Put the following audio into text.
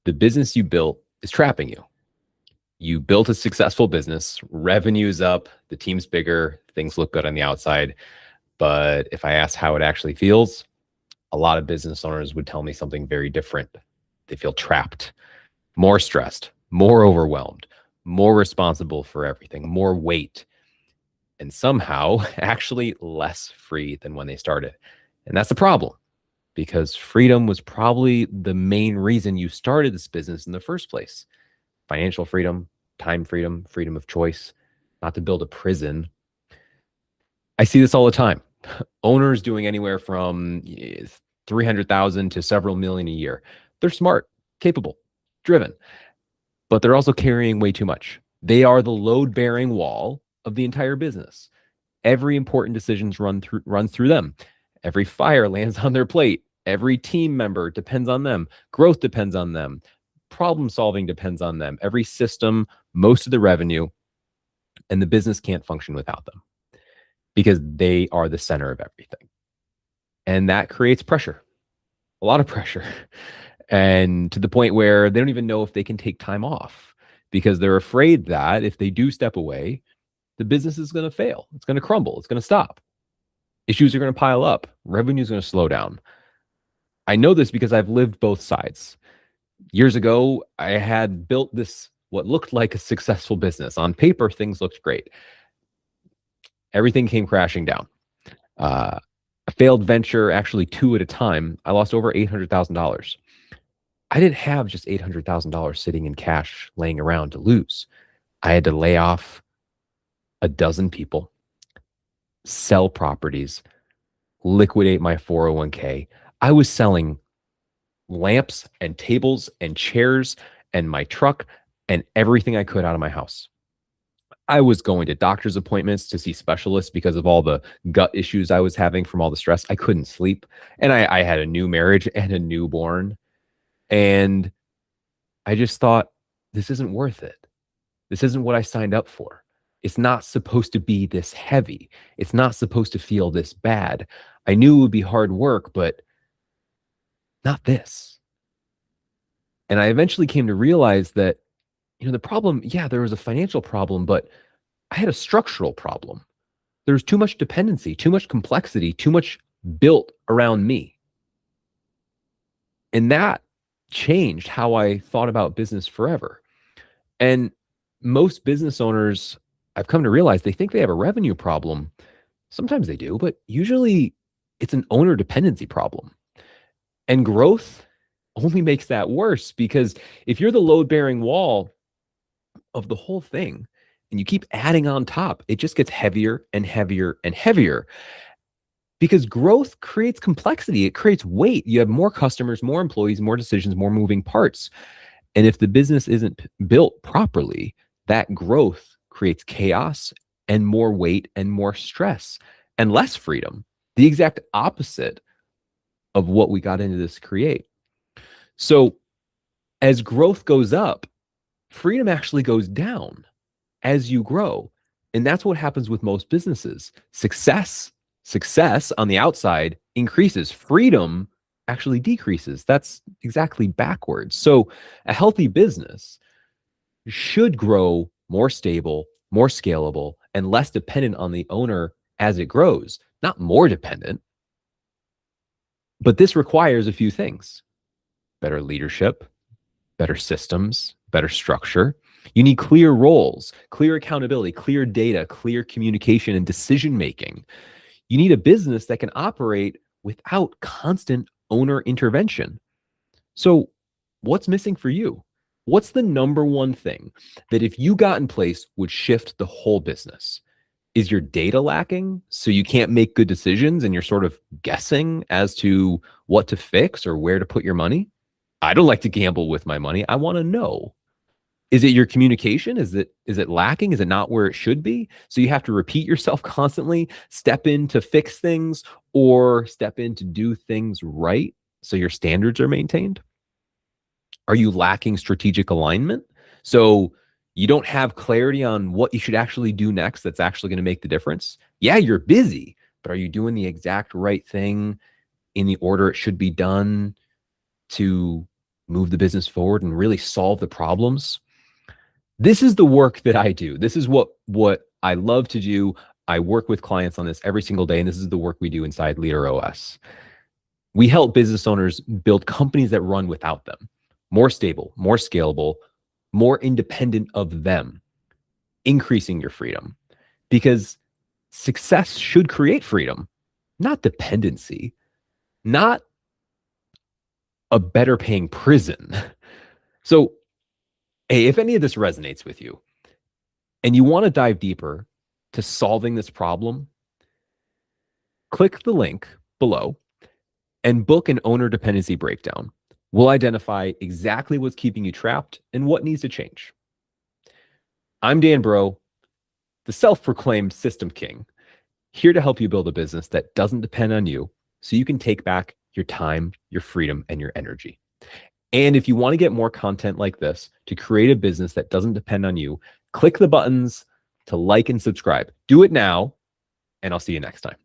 The business you built is trapping you. You built a successful business, revenue's up, the team's bigger, things look good on the outside. But if I ask how it actually feels, a lot of business owners would tell me something very different. They feel trapped, more stressed, more overwhelmed, more responsible for everything, more weight, and somehow actually less free than when they started. And that's the problem, because freedom was probably the main reason you started this business in the first place. Financial freedom, time freedom, freedom of choice, not to build a prison. I see this all the time. Owners doing anywhere from 300,000 to several million a year. They're smart, capable, driven, but they're also carrying way too much. They are the load-bearing wall of the entire business. Every important decision runs through them. Every fire lands on their plate. Every team member depends on them. Growth depends on them. Problem solving depends on them. Every system, most of the revenue, and the business can't function without them because they are the center of everything. And that creates pressure, a lot of pressure. And to the point where they don't even know if they can take time off because they're afraid that if they do step away, the business is going to fail. It's going to crumble. It's going to stop. Issues are going to pile up. Revenue is going to slow down. I know this because I've lived both sides. Years ago, I had built this, what looked like a successful business. On paper, things looked great. Everything came crashing down. A failed venture, actually 2 at a time, I lost over $800,000. I didn't have just $800,000 sitting in cash laying around to lose. I had to lay off a dozen people, sell properties, liquidate my 401k. I was selling lamps and tables and chairs and my truck and everything I could out of my house. I was going to doctor's appointments to see specialists because of all the gut issues I was having from all the stress. I couldn't sleep. And I had a new marriage and a newborn. And I just thought, this isn't worth it. This isn't what I signed up for. It's not supposed to be this heavy. It's not supposed to feel this bad. I knew it would be hard work, but not this. And I eventually came to realize that, the problem, yeah, there was a financial problem, but I had a structural problem. There was too much dependency, too much complexity, too much built around me. And that changed how I thought about business forever. And most business owners, I've come to realize, they think they have a revenue problem. Sometimes they do, but usually it's an owner dependency problem. And growth only makes that worse, because if you're the load-bearing wall of the whole thing and you keep adding on top, it just gets heavier and heavier and heavier, because growth creates complexity. It creates weight. You have more customers, more employees, more decisions, more moving parts. And if the business isn't built properly, that growth creates chaos and more weight and more stress and less freedom, the exact opposite of what we got into this to create. So as growth goes up, freedom actually goes down as you grow. And that's what happens with most businesses. Success on the outside increases. Freedom actually decreases. That's exactly backwards. So a healthy business should grow more stable, more scalable, and less dependent on the owner as it grows, not more dependent. But this requires a few things: better leadership, better systems, better structure. You need clear roles, clear accountability, clear data, clear communication, and decision-making. You need a business that can operate without constant owner intervention. So what's missing for you? What's the number one thing that if you got in place would shift the whole business? Is your data lacking so you can't make good decisions and you're sort of guessing as to what to fix or where to put your money? I don't like to gamble with my money. I want to know. Is it your communication? Is it lacking? Is it not where it should be? So you have to repeat yourself constantly, step in to fix things, or step in to do things right so your standards are maintained? Are you lacking strategic alignment? So you don't have clarity on what you should actually do next that's actually going to make the difference? Yeah, you're busy, but are you doing the exact right thing in the order it should be done to move the business forward and really solve the problems. This is the work that I do. This is what I love to do. I work with clients on this every single day, and this is the work we do inside Leader OS. We help business owners build companies that run without them, more stable, more scalable, more independent of them, increasing your freedom. Because success should create freedom, not dependency, not a better paying prison. So, hey, if any of this resonates with you and you want to dive deeper to solving this problem, click the link below and book an owner dependency breakdown. We'll identify exactly what's keeping you trapped and what needs to change. I'm Dan Bro, the self-proclaimed system king, here to help you build a business that doesn't depend on you so you can take back your time, your freedom, and your energy. And if you want to get more content like this to create a business that doesn't depend on you, click the buttons to like and subscribe. Do it now, and I'll see you next time.